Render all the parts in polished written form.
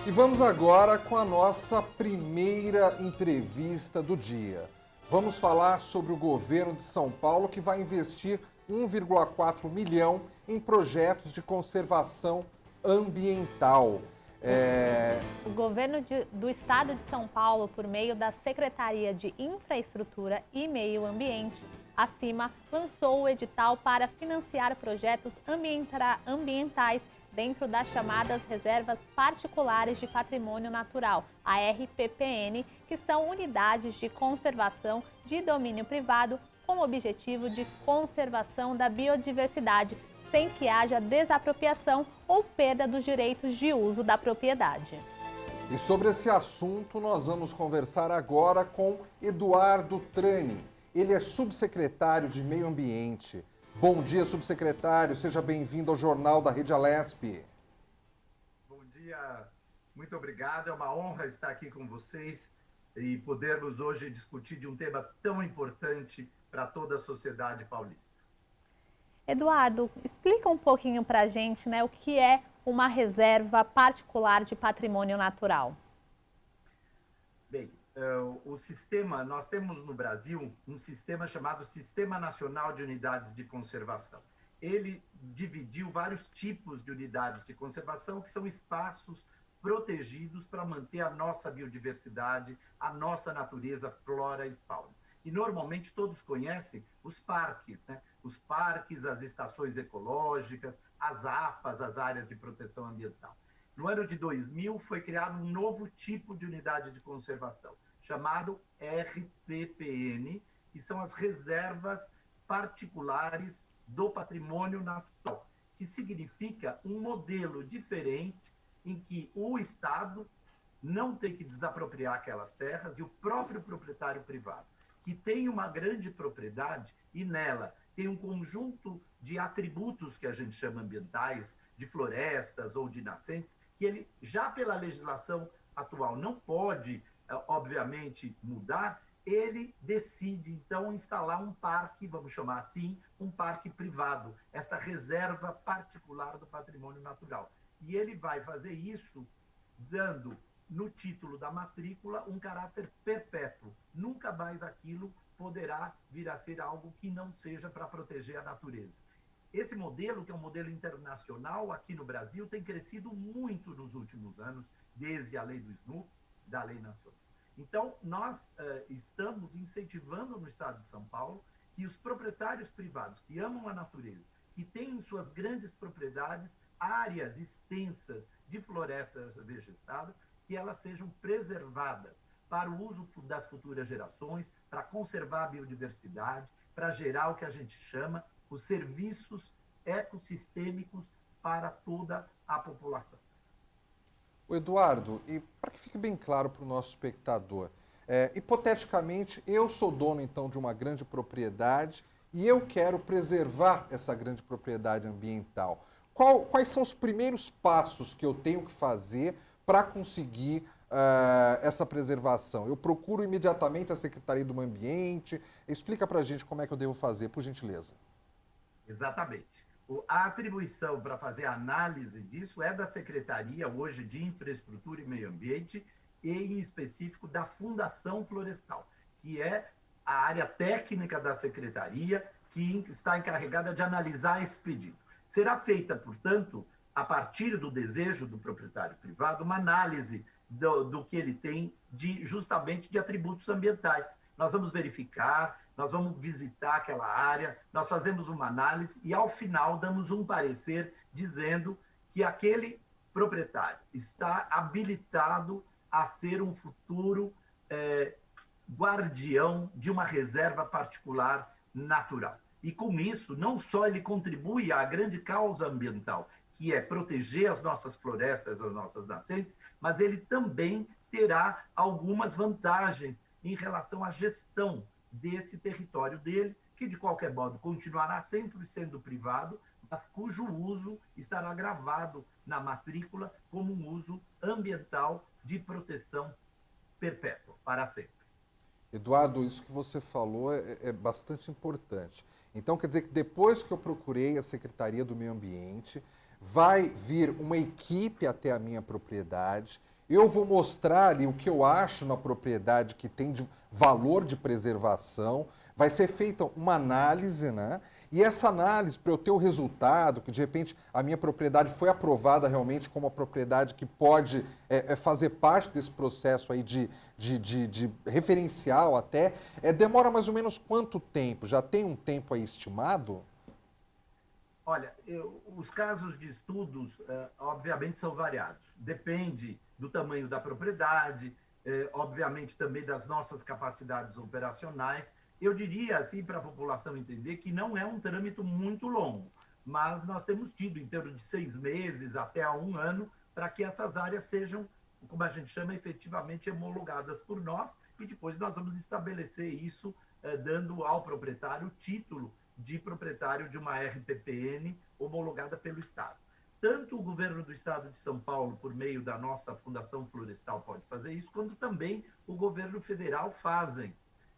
E vamos agora com a nossa primeira entrevista do dia. Vamos falar sobre o governo de São Paulo que vai investir 1,4 milhão em projetos de conservação ambiental. O governo do estado de São Paulo, por meio da Secretaria de Infraestrutura e Meio Ambiente, acima, lançou o edital para financiar projetos ambientais dentro das chamadas Reservas Particulares de Patrimônio Natural, a RPPN, que são unidades de conservação de domínio privado com o objetivo de conservação da biodiversidade, sem que haja desapropriação ou perda dos direitos de uso da propriedade. E sobre esse assunto nós vamos conversar agora com Eduardo Trani. Ele é subsecretário de Meio Ambiente. Bom dia, subsecretário. Seja bem-vindo ao Jornal da Rede Alesp. Bom dia, muito obrigado. É uma honra estar aqui com vocês e podermos hoje discutir de um tema tão importante para toda a sociedade paulista. Eduardo, explica um pouquinho para a gente, o que é uma reserva particular de patrimônio natural. Bem, nós temos no Brasil um sistema chamado Sistema Nacional de Unidades de Conservação. Ele dividiu vários tipos de unidades de conservação, que são espaços protegidos para manter a nossa biodiversidade, a nossa natureza, flora e fauna. E normalmente todos conhecem os parques, né? Os parques, as estações ecológicas, as APAs, as áreas de proteção ambiental. No ano de 2000 foi criado um novo tipo de unidade de conservação, chamado RPPN, que são as reservas particulares do patrimônio natural, que significa um modelo diferente em que o Estado não tem que desapropriar aquelas terras e o próprio proprietário privado, que tem uma grande propriedade e nela tem um conjunto de atributos que a gente chama ambientais, de florestas ou de nascentes, que ele, já pela legislação atual, não pode, obviamente, mudar, ele decide, então, instalar um parque, vamos chamar assim, um parque privado, esta reserva particular do patrimônio natural. E ele vai fazer isso dando, no título da matrícula, um caráter perpétuo. Nunca mais aquilo poderá vir a ser algo que não seja para proteger a natureza. Esse modelo, que é um modelo internacional aqui no Brasil, tem crescido muito nos últimos anos, desde a lei do SNUC, da lei nacional. Então, nós estamos incentivando no estado de São Paulo que os proprietários privados que amam a natureza, que têm em suas grandes propriedades áreas extensas de florestas vegetadas, que elas sejam preservadas para o uso das futuras gerações, para conservar a biodiversidade, para gerar o que a gente chama os serviços ecossistêmicos para toda a população. O Eduardo, e para que fique bem claro para o nosso espectador, hipoteticamente, eu sou dono, então, de uma grande propriedade e eu quero preservar essa grande propriedade ambiental. Quais são os primeiros passos que eu tenho que fazer para conseguir essa preservação? Eu procuro imediatamente a Secretaria do Meio Ambiente. Explica para a gente como é que eu devo fazer, por gentileza. Exatamente. A atribuição para fazer a análise disso é da Secretaria, hoje, de Infraestrutura e Meio Ambiente, e, em específico, da Fundação Florestal, que é a área técnica da Secretaria que está encarregada de analisar esse pedido. Será feita, portanto, a partir do desejo do proprietário privado, uma análise do que ele tem justamente de atributos ambientais. Nós vamos verificar, nós vamos visitar aquela área, nós fazemos uma análise e, ao final, damos um parecer dizendo que aquele proprietário está habilitado a ser um futuro guardião de uma reserva particular natural. E, com isso, não só ele contribui à grande causa ambiental, que é proteger as nossas florestas, as nossas nascentes, mas ele também terá algumas vantagens em relação à gestão desse território dele, que de qualquer modo continuará sempre sendo privado, mas cujo uso estará gravado na matrícula como um uso ambiental de proteção perpétua, para sempre. Eduardo, isso que você falou é bastante importante. Então, quer dizer que depois que eu procurei a Secretaria do Meio Ambiente, vai vir uma equipe até a minha propriedade, eu vou mostrar ali o que eu acho na propriedade que tem de valor de preservação, vai ser feita uma análise, né? E essa análise, para eu ter o resultado, que de repente a minha propriedade foi aprovada realmente como uma propriedade que pode fazer parte desse processo aí de referencial até, demora mais ou menos quanto tempo? Já tem um tempo aí estimado? Olha, os casos de estudos, obviamente, são variados. Depende do tamanho da propriedade, obviamente também das nossas capacidades operacionais. Eu diria, assim, para a população entender que não é um trâmite muito longo, mas nós temos tido em torno de 6 meses até a 1 ano para que essas áreas sejam, como a gente chama, efetivamente homologadas por nós, e depois nós vamos estabelecer isso, dando ao proprietário o título de proprietário de uma RPPN homologada pelo Estado. Tanto o governo do Estado de São Paulo, por meio da nossa Fundação Florestal, pode fazer isso, quanto também o governo federal fazem.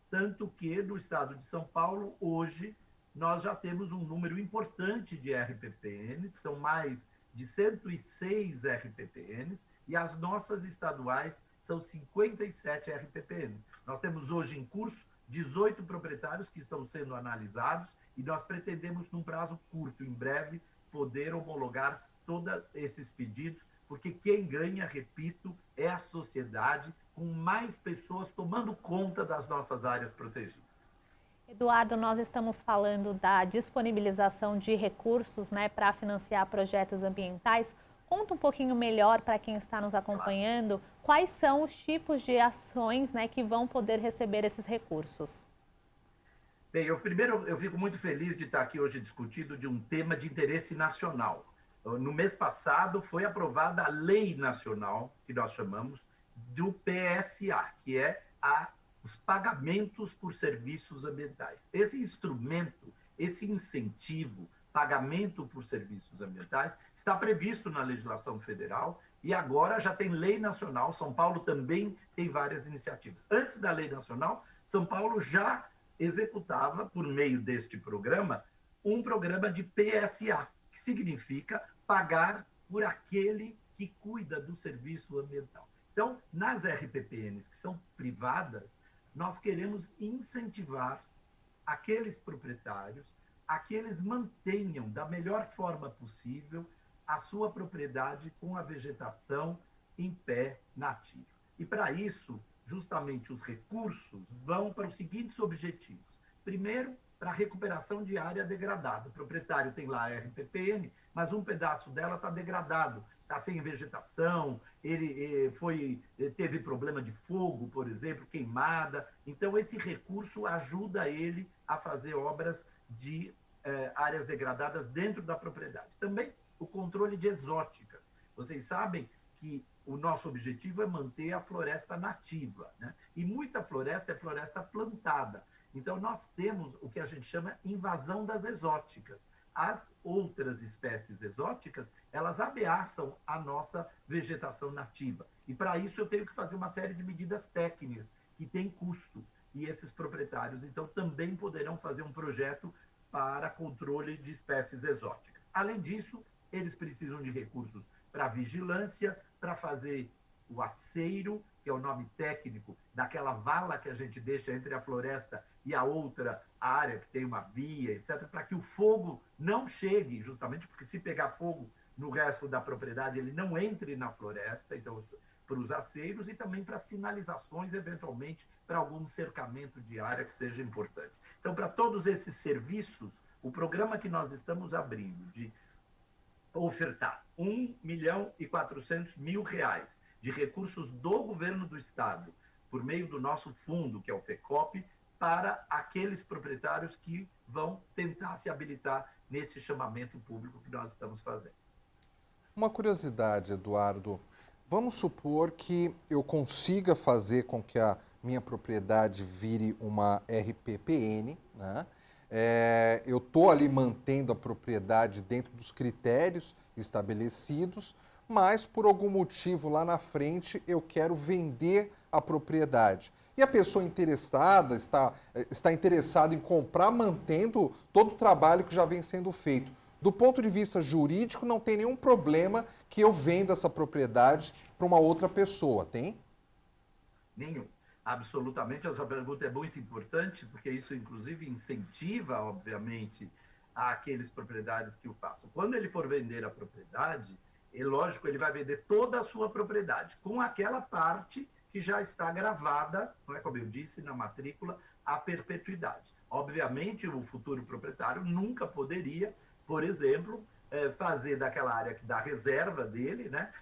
Tanto que no Estado de São Paulo, hoje, nós já temos um número importante de RPPNs, são mais de 106 RPPNs, e as nossas estaduais são 57 RPPNs. Nós temos hoje em curso 18 proprietários que estão sendo analisados e nós pretendemos, num prazo curto, em breve, poder homologar todos esses pedidos, porque quem ganha, repito, é a sociedade, com mais pessoas tomando conta das nossas áreas protegidas. Eduardo, nós estamos falando da disponibilização de recursos, né, para financiar projetos ambientais. Conta um pouquinho melhor para quem está nos acompanhando, quais são os tipos de ações, né, que vão poder receber esses recursos. Bem, eu fico muito feliz de estar aqui hoje discutindo de um tema de interesse nacional. No mês passado foi aprovada a Lei Nacional, que nós chamamos, do PSA, que é os pagamentos por serviços ambientais. Esse instrumento, esse incentivo, pagamento por serviços ambientais, está previsto na legislação federal e agora já tem lei nacional. São Paulo também tem várias iniciativas. Antes da lei nacional, São Paulo já executava, por meio deste programa, um programa de PSA, que significa pagar por aquele que cuida do serviço ambiental. Então, nas RPPNs que são privadas, nós queremos incentivar aqueles proprietários a que eles mantenham da melhor forma possível a sua propriedade com a vegetação em pé nativo. E para isso, justamente os recursos vão para os seguintes objetivos. Primeiro, para a recuperação de área degradada. O proprietário tem lá a RPPN, mas um pedaço dela está degradado, está sem vegetação, ele teve problema de fogo, por exemplo, queimada. Então, esse recurso ajuda ele a fazer obras de áreas degradadas dentro da propriedade. Também o controle de exóticas. Vocês sabem que o nosso objetivo é manter a floresta nativa, né? E muita floresta é floresta plantada. Então, nós temos o que a gente chama invasão das exóticas. As outras espécies exóticas, elas ameaçam a nossa vegetação nativa. E, para isso, eu tenho que fazer uma série de medidas técnicas que têm custo. E esses proprietários, então, também poderão fazer um projeto para controle de espécies exóticas. Além disso, eles precisam de recursos para vigilância, para fazer o aceiro, que é o nome técnico daquela vala que a gente deixa entre a floresta e a outra área que tem uma via, etc., para que o fogo não chegue, justamente porque se pegar fogo no resto da propriedade, ele não entre na floresta, então, para os aceiros e também para sinalizações, eventualmente, para algum cercamento de área que seja importante. Então, para todos esses serviços, o programa que nós estamos abrindo de ofertar R$1.400.000 de recursos do governo do Estado, por meio do nosso fundo, que é o FECOP, para aqueles proprietários que vão tentar se habilitar nesse chamamento público que nós estamos fazendo. Uma curiosidade, Eduardo. Vamos supor que eu consiga fazer com que a minha propriedade vire uma RPPN, né? Eu estou ali mantendo a propriedade dentro dos critérios estabelecidos, mas por algum motivo lá na frente eu quero vender a propriedade. E a pessoa interessada está interessada em comprar mantendo todo o trabalho que já vem sendo feito. do ponto de vista jurídico, não tem nenhum problema que eu venda essa propriedade para uma outra pessoa, tem? Nenhum. Absolutamente, essa pergunta é muito importante, porque isso, inclusive, incentiva, obviamente, aqueles proprietários que o façam. Quando ele for vender a propriedade, é lógico, ele vai vender toda a sua propriedade, com aquela parte que já está gravada, não é, como eu disse, na matrícula, à perpetuidade. Obviamente, o futuro proprietário nunca poderia, por exemplo, fazer daquela área que dá reserva dele, né,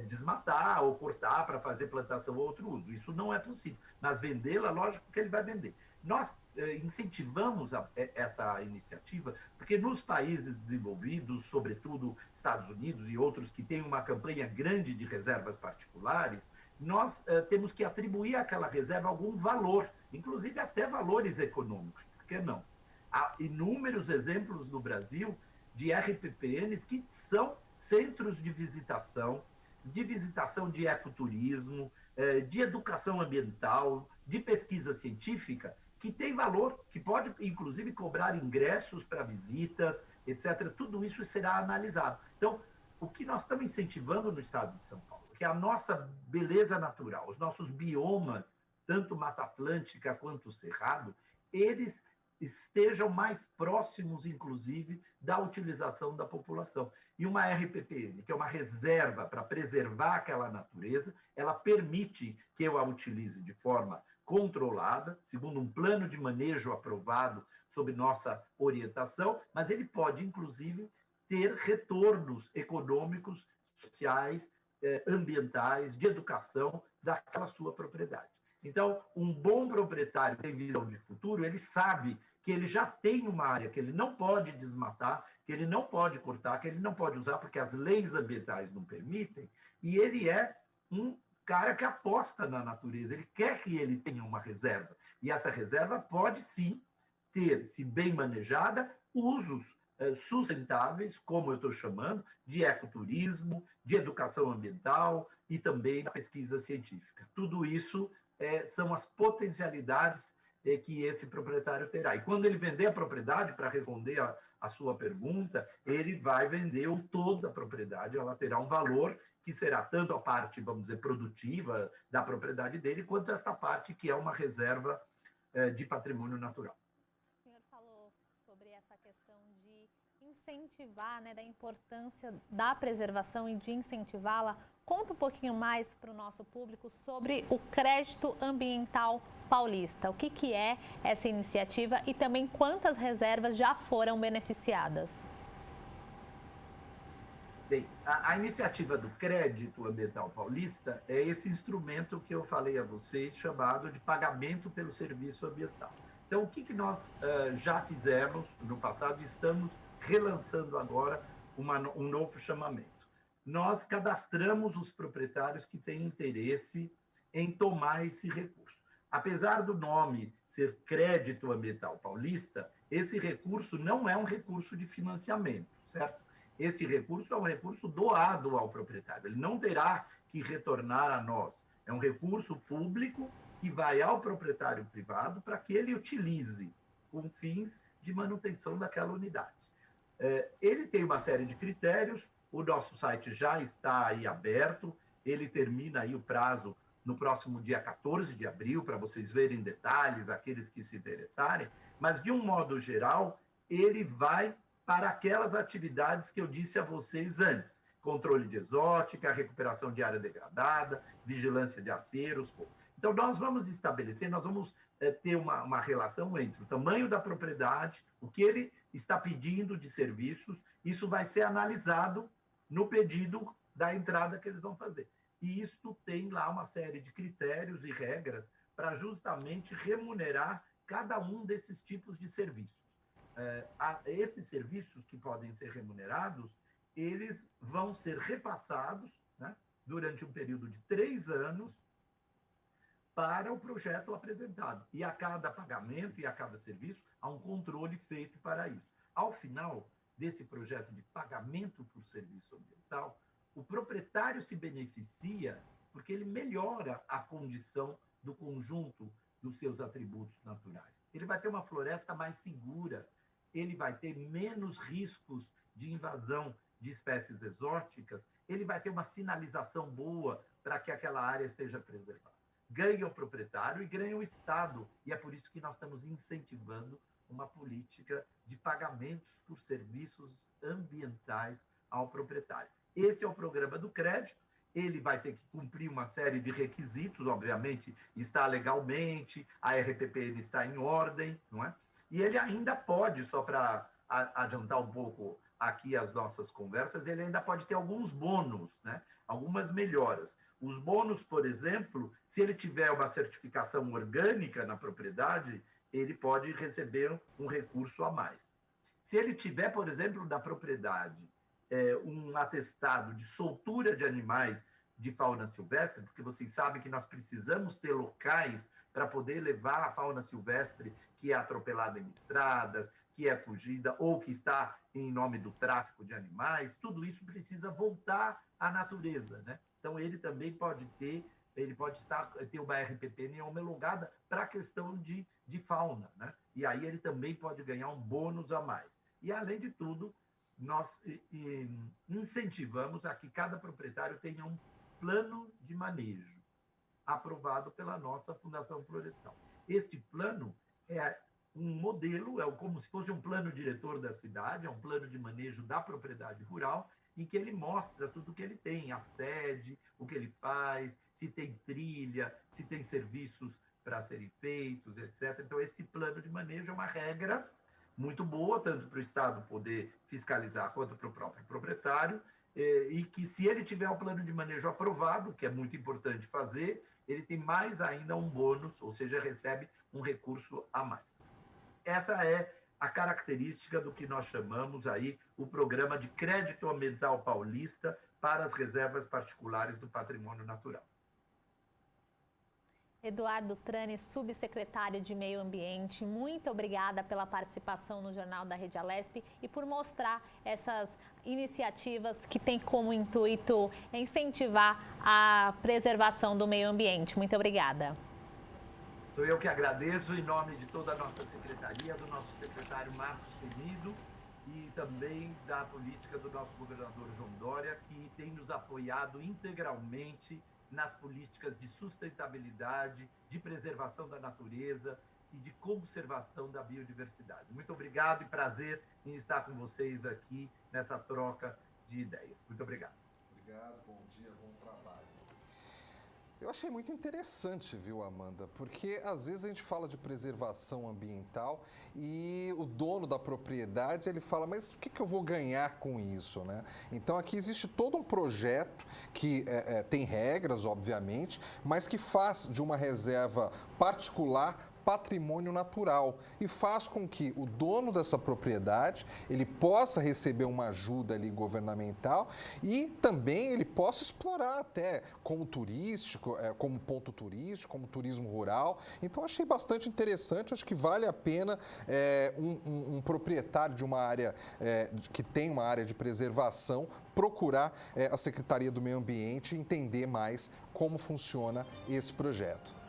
desmatar ou cortar para fazer plantação ou outro uso. Isso não é possível. Mas vendê-la, lógico que ele vai vender. Nós incentivamos essa iniciativa porque nos países desenvolvidos, sobretudo Estados Unidos e outros que têm uma campanha grande de reservas particulares, nós temos que atribuir àquela reserva algum valor, inclusive até valores econômicos. Por que não? Há inúmeros exemplos no Brasil de RPPNs que são centros de visitação de ecoturismo, de educação ambiental, de pesquisa científica, que tem valor, que pode, inclusive, cobrar ingressos para visitas, etc. Tudo isso será analisado. Então, o que nós estamos incentivando no estado de São Paulo, que a nossa beleza natural, os nossos biomas, tanto Mata Atlântica quanto o Cerrado, eles estejam mais próximos, inclusive, da utilização da população. E uma RPPN, que é uma reserva para preservar aquela natureza, ela permite que eu a utilize de forma controlada, segundo um plano de manejo aprovado sob nossa orientação, mas ele pode, inclusive, ter retornos econômicos, sociais, ambientais, de educação daquela sua propriedade. Então, um bom proprietário que tem visão de futuro, ele sabe que ele já tem uma área que ele não pode desmatar, que ele não pode cortar, que ele não pode usar, porque as leis ambientais não permitem, e ele é um cara que aposta na natureza, ele quer que ele tenha uma reserva, e essa reserva pode, sim, ter, se bem manejada, usos sustentáveis, como eu estou chamando, de ecoturismo, de educação ambiental e também da pesquisa científica. Tudo isso são as potencialidades que esse proprietário terá. E quando ele vender a propriedade, para responder a sua pergunta, ele vai vender o todo da propriedade, ela terá um valor que será tanto a parte, vamos dizer, produtiva da propriedade dele, quanto esta parte que é uma reserva de patrimônio natural. O senhor falou sobre essa questão de incentivar, né, da importância da preservação e de incentivá-la. Conta um pouquinho mais para o nosso público sobre o Crédito Ambiental Paulista. O que é essa iniciativa e também quantas reservas já foram beneficiadas? Bem, a iniciativa do Crédito Ambiental Paulista é esse instrumento que eu falei a vocês, chamado de pagamento pelo serviço ambiental. Então, o que nós já fizemos no passado e estamos relançando agora um novo chamamento? Nós cadastramos os proprietários que têm interesse em tomar esse recurso. Apesar do nome ser Crédito Ambiental Paulista, esse recurso não é um recurso de financiamento, certo? Este recurso é um recurso doado ao proprietário, ele não terá que retornar a nós. É um recurso público que vai ao proprietário privado para que ele utilize com fins de manutenção daquela unidade. Ele tem uma série de critérios, o nosso site já está aí aberto, ele termina aí o prazo no próximo dia 14 de abril, para vocês verem detalhes, aqueles que se interessarem, mas de um modo geral, ele vai para aquelas atividades que eu disse a vocês antes, controle de exótica, recuperação de área degradada, vigilância de aceros. Então, nós vamos estabelecer, nós vamos ter uma relação entre o tamanho da propriedade, o que ele está pedindo de serviços, isso vai ser analisado no pedido da entrada que eles vão fazer. E isto tem lá uma série de critérios e regras para justamente remunerar cada um desses tipos de serviços. Esses serviços que podem ser remunerados, eles vão ser repassados, né, durante um período de 3 anos para o projeto apresentado. E a cada pagamento e a cada serviço, há um controle feito para isso. Ao final desse projeto de pagamento por serviço ambiental, o proprietário se beneficia porque ele melhora a condição do conjunto dos seus atributos naturais. Ele vai ter uma floresta mais segura, ele vai ter menos riscos de invasão de espécies exóticas, ele vai ter uma sinalização boa para que aquela área esteja preservada. Ganha o proprietário e ganha o Estado, e é por isso que nós estamos incentivando uma política de pagamentos por serviços ambientais ao proprietário. Esse é o programa do crédito, ele vai ter que cumprir uma série de requisitos, obviamente, está legalmente, a RPPN está em ordem, não é? E ele ainda pode, só para adiantar um pouco aqui as nossas conversas, ele ainda pode ter alguns bônus, né? Algumas melhoras. Os bônus, por exemplo, se ele tiver uma certificação orgânica na propriedade, ele pode receber um recurso a mais. Se ele tiver, por exemplo, na propriedade, um atestado de soltura de animais de fauna silvestre, porque vocês sabem que nós precisamos ter locais para poder levar a fauna silvestre que é atropelada em estradas, que é fugida ou que está em nome do tráfico de animais, tudo isso precisa voltar à natureza, né? Então, ele também pode ter uma RPPN homologada para a questão de fauna, né? E aí ele também pode ganhar um bônus a mais. E, além de tudo, nós incentivamos a que cada proprietário tenha um plano de manejo aprovado pela nossa Fundação Florestal. Este plano é um modelo, é como se fosse um plano diretor da cidade, é um plano de manejo da propriedade rural, em que ele mostra tudo o que ele tem, a sede, o que ele faz, se tem trilha, se tem serviços para serem feitos, etc. Então, esse plano de manejo é uma regra muito boa, tanto para o Estado poder fiscalizar quanto para o próprio proprietário, e que, se ele tiver o plano de manejo aprovado, que é muito importante fazer, ele tem mais ainda um bônus, ou seja, recebe um recurso a mais. Essa é a característica do que nós chamamos aí o Programa de Crédito Ambiental Paulista para as reservas particulares do patrimônio natural. Eduardo Trani, subsecretário de Meio Ambiente, muito obrigada pela participação no Jornal da Rede Alesp e por mostrar essas iniciativas que têm como intuito incentivar a preservação do meio ambiente. Muito obrigada. Sou eu que agradeço, em nome de toda a nossa secretaria, do nosso secretário Marcos Penido e também da política do nosso governador João Dória, que tem nos apoiado integralmente nas políticas de sustentabilidade, de preservação da natureza e de conservação da biodiversidade. Muito obrigado e prazer em estar com vocês aqui nessa troca de ideias. Muito obrigado. Obrigado, bom dia, bom trabalho. Eu achei muito interessante, viu, Amanda? Porque às vezes a gente fala de preservação ambiental e o dono da propriedade, ele fala, mas o que eu vou ganhar com isso, né? Então aqui existe todo um projeto que tem regras, obviamente, mas que faz de uma reserva particular patrimônio natural e faz com que o dono dessa propriedade ele possa receber uma ajuda ali governamental e também ele possa explorar até como turístico, como ponto turístico, como turismo rural. Então achei bastante interessante, acho que vale a pena um proprietário de uma área que tem uma área de preservação procurar a Secretaria do Meio Ambiente e entender mais como funciona esse projeto.